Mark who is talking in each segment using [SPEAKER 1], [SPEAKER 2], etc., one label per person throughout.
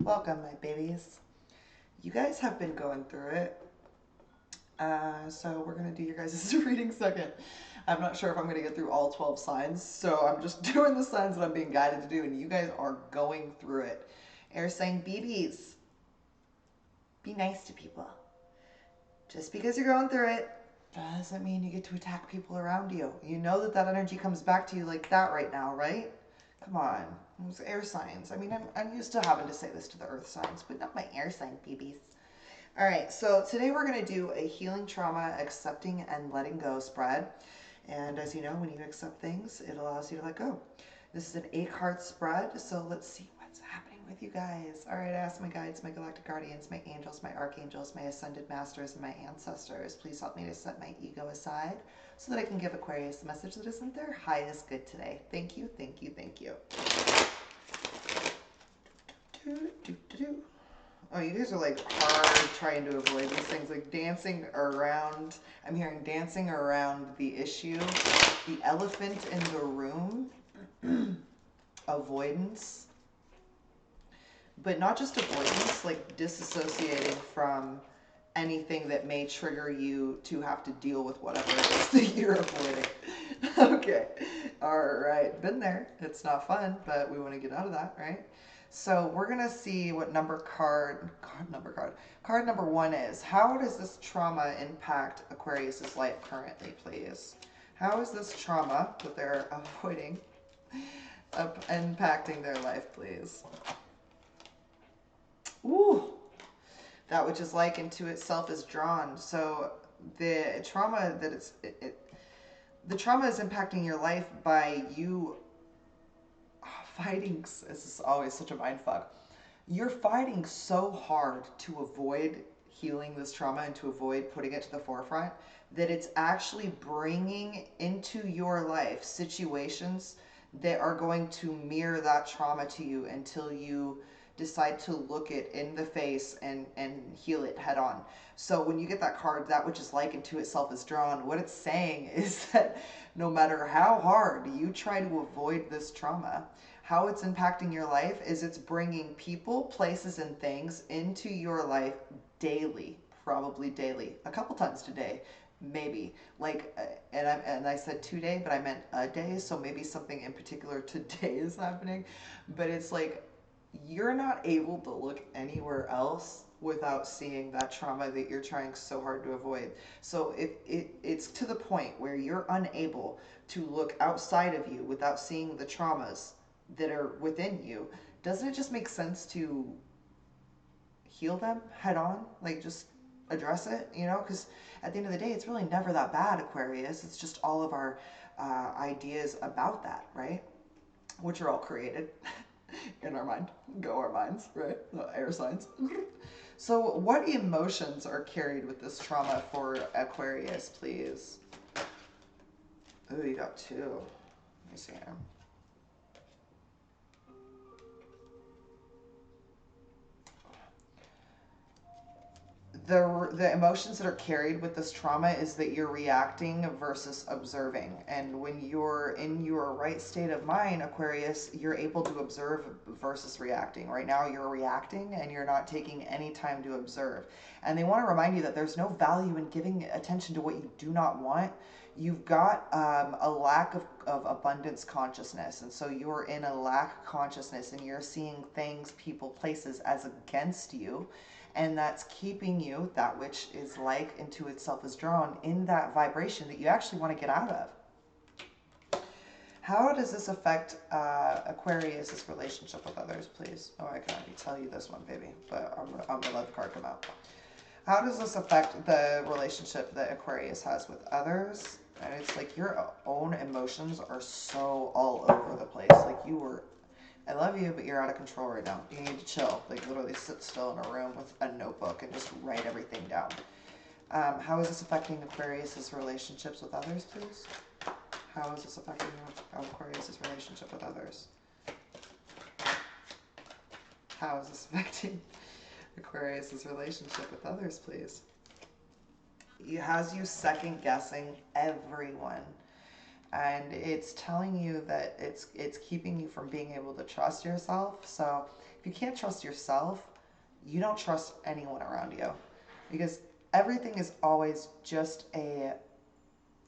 [SPEAKER 1] Welcome, my babies. You guys have been going through it. So we're going to do your guys' reading second. I'm not sure if I'm going to get through all 12 signs, so I'm just doing the signs that I'm being guided to do, and you guys are going through it. Air sign BBs, be nice to people. Just because you're going through it doesn't mean you get to attack people around you. You know that energy comes back to you like that right now, right? Come on. Those air signs. I mean, I'm used to having to say this to the earth signs, but not my air sign BBs. All right, so today we're going to do a healing trauma, accepting and letting go spread. And as you know, when you accept things, it allows you to let go. This is an 8-card spread, so let's see what's happening with you guys. All right, I ask my guides, my galactic guardians, my angels, my archangels, my ascended masters, and my ancestors, please help me to set my ego aside so that I can give Aquarius a message that is in their highest good today. Thank you, thank you, thank you. Oh, you guys are like hard trying to avoid these things, like dancing around. I'm hearing dancing around the issue, the elephant in the room, avoidance, but not just avoidance, like disassociating from anything that may trigger you to have to deal with whatever it is that you're avoiding. Okay, all right, been there. It's not fun, but we want to get out of that, right? So we're gonna see what card number 1 is. How does this trauma impact Aquarius's life currently, please? How is this trauma that they're avoiding impacting their life, please? Ooh, that which is likened to itself is drawn. So the trauma that the trauma is impacting your life by you fighting. This is always such a mind fuck. You're fighting so hard to avoid healing this trauma and to avoid putting it to the forefront that it's actually bringing into your life situations that are going to mirror that trauma to you until you decide to look it in the face and heal it head on. So when you get that card, that which is likened to itself is drawn, what it's saying is that no matter how hard you try to avoid this trauma, how it's impacting your life is it's bringing people, places, and things into your life daily, probably daily, a couple times today, maybe. Like, and I said today, but I meant a day, so maybe something in particular today is happening. But it's like you're not able to look anywhere else without seeing that trauma that you're trying so hard to avoid. So if it's to the point where you're unable to look outside of you without seeing the traumas that are within you, doesn't it just make sense to heal them head on? Like, just address it, you know? Because at the end of the day, it's really never that bad, Aquarius. It's just all of our ideas about that, right? Which are all created in our mind. Go our minds, right? The air signs. So what emotions are carried with this trauma for Aquarius, please? Oh, you got 2. Let me see here. The emotions that are carried with this trauma is that you're reacting versus observing. And when you're in your right state of mind, Aquarius, you're able to observe versus reacting. Right now you're reacting and you're not taking any time to observe. And they want to remind you that there's no value in giving attention to what you do not want. You've got a lack of abundance consciousness. And so you're in a lack consciousness and you're seeing things, people, places as against you. And that's keeping you, that which is like into itself is drawn, in that vibration that you actually want to get out of. How does this affect Aquarius's relationship with others, please? Oh, I can already tell you this one, baby, but I'm gonna let the card come out. How does this affect the relationship that Aquarius has with others? And it's like your own emotions are so all over the place. Like I love you, but you're out of control right now. You need to chill. Like, literally sit still in a room with a notebook and just write everything down. How is this affecting Aquarius's relationships with others, please? How is this affecting Aquarius's relationship with others? How is this affecting Aquarius's relationship with others, please? It has you second guessing everyone. And it's telling you that it's keeping you from being able to trust yourself. So If you can't trust yourself, you don't trust anyone around you, because everything is always just a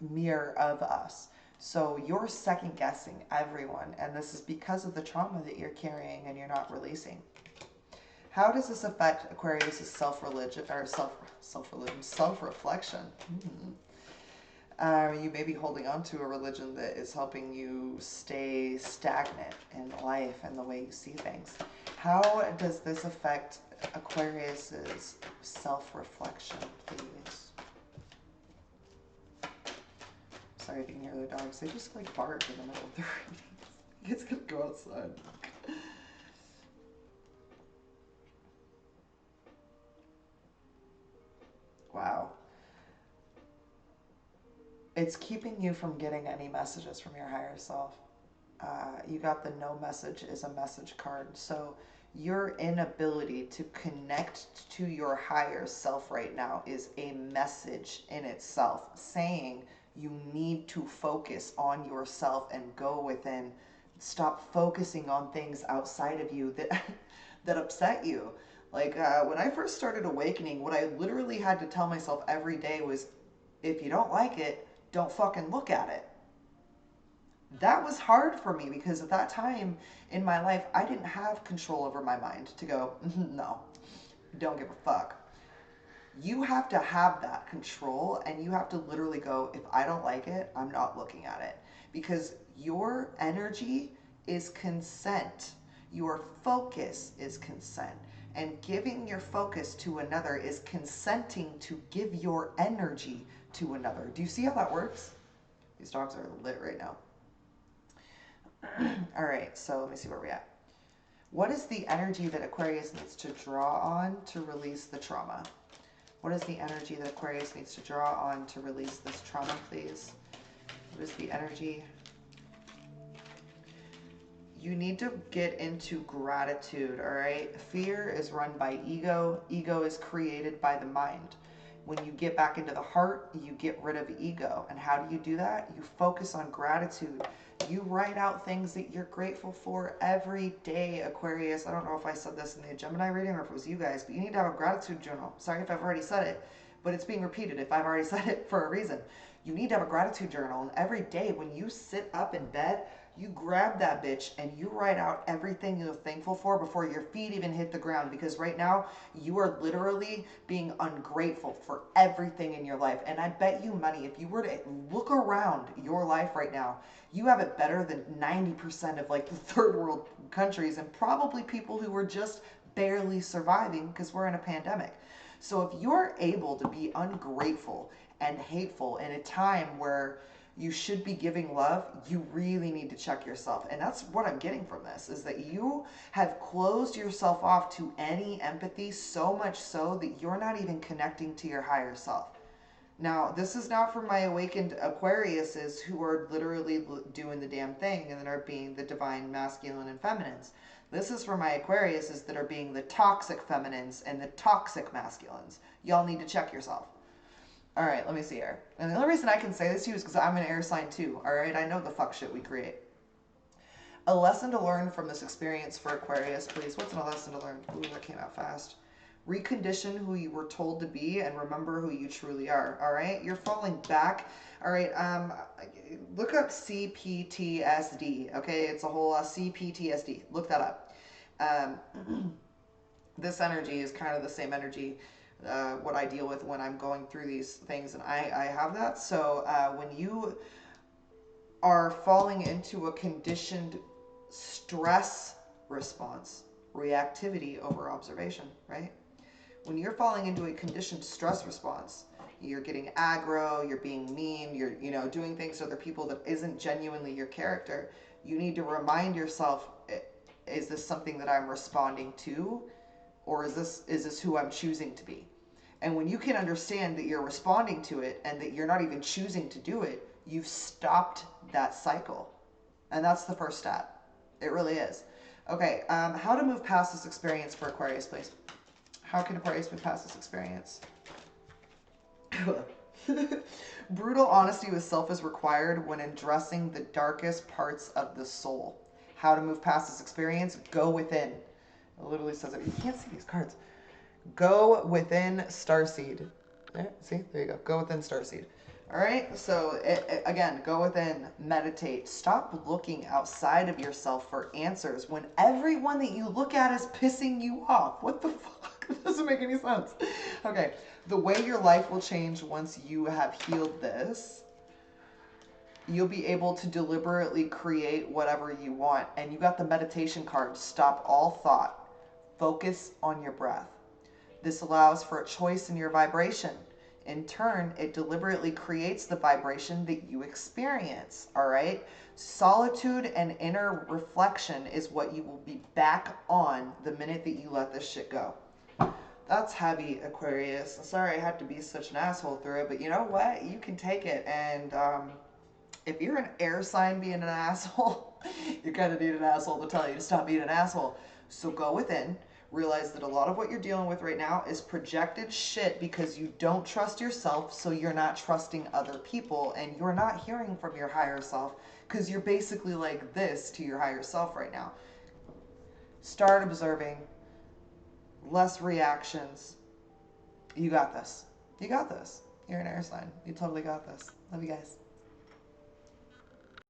[SPEAKER 1] mirror of us. So you're second guessing everyone, and this is because of the trauma that you're carrying and you're not releasing. How does this affect Aquarius' self-religion or self-reflection? You may be holding on to a religion that is helping you stay stagnant in life and the way you see things. How does this affect Aquarius' self-reflection, please? Sorry if you can hear the dogs. They just like bark in the middle of the readings. It's gonna go outside. Wow. It's keeping you from getting any messages from your higher self. You got the no message is a message card. So your inability to connect to your higher self right now is a message in itself, saying you need to focus on yourself and go within. Stop focusing on things outside of you that that upset you. Like when I first started awakening, what I literally had to tell myself every day was, if you don't like it, don't fucking look at it. That was hard for me because at that time in my life, I didn't have control over my mind to go, no, don't give a fuck. You have to have that control, and you have to literally go, if I don't like it, I'm not looking at it. Because your energy is consent. Your focus is consent. And giving your focus to another is consenting to give your energy to another. Do you see how that works? These dogs are lit right now. All right, so let me see where we're at. What is the energy that Aquarius needs to draw on to release the trauma? What is the energy that Aquarius needs to draw on to release this trauma, please? What is the energy? You need to get into gratitude, all right? Fear is run by ego. Ego is created by the mind. When you get back into the heart, you get rid of ego. And how do you do that? You focus on gratitude. You write out things that you're grateful for every day, Aquarius. I don't know if I said this in the Gemini reading or if it was you guys, but you need to have a gratitude journal. Sorry if I've already said it, but it's being repeated if I've already said it for a reason. You need to have a gratitude journal, and every day when you sit up in bed, you grab that bitch and you write out everything you're thankful for before your feet even hit the ground, because right now you are literally being ungrateful for everything in your life. And I bet you money, if you were to look around your life right now, you have it better than 90% of like the third world countries, and probably people who were just barely surviving because we're in a pandemic. So if you're able to be ungrateful and hateful in a time where you should be giving love, you really need to check yourself. And that's what I'm getting from this, is that you have closed yourself off to any empathy, so much so that you're not even connecting to your higher self. Now, this is not for my awakened Aquariuses who are literally doing the damn thing and that are being the divine masculine and feminines. This is for my Aquariuses that are being the toxic feminines and the toxic masculines. Y'all need to check yourself. All right, let me see here. And the only reason I can say this to you is because I'm an air sign too, all right? I know the fuck shit we create. A lesson to learn from this experience for Aquarius, please. What's a lesson to learn? Ooh, that came out fast. Recondition who you were told to be and remember who you truly are, all right? You're falling back. All right, look up CPTSD, okay? It's a whole CPTSD. Look that up. This energy is kind of the same energy what I deal with when I'm going through these things, and I have that. So when you are falling into a conditioned stress response, reactivity over observation, right? When you're falling into a conditioned stress response, you're getting aggro, you're being mean, you're doing things to other people that isn't genuinely your character. You need to remind yourself, is this something that I'm responding to, or is this who I'm choosing to be? And when you can understand that you're responding to it and that you're not even choosing to do it, you've stopped that cycle. And that's the first step. It really is. Okay, how to move past this experience for Aquarius, please. How can Aquarius move past this experience? Brutal honesty with self is required when addressing the darkest parts of the soul. How to move past this experience? Go within. It literally says it. You can't see these cards. Go within Starseed. There, see? There you go. Go within Starseed. All right? So, again, go within, meditate. Stop looking outside of yourself for answers when everyone that you look at is pissing you off. What the fuck? It doesn't make any sense. Okay. The way your life will change once you have healed this, you'll be able to deliberately create whatever you want. And you got the meditation card. Stop all thought. Focus on your breath. This allows for a choice in your vibration. In turn, it deliberately creates the vibration that you experience, all right? Solitude and inner reflection is what you will be back on the minute that you let this shit go. That's heavy, Aquarius. Sorry I had to be such an asshole through it, but you know what? You can take it. And if you're an air sign being an asshole, you're going to need an asshole to tell you to stop being an asshole. So go within. Realize that a lot of what you're dealing with right now is projected shit because you don't trust yourself, so you're not trusting other people, and you're not hearing from your higher self because you're basically like this to your higher self right now. Start observing. Less reactions. You got this. You got this. You're an air sign. You totally got this. Love you guys.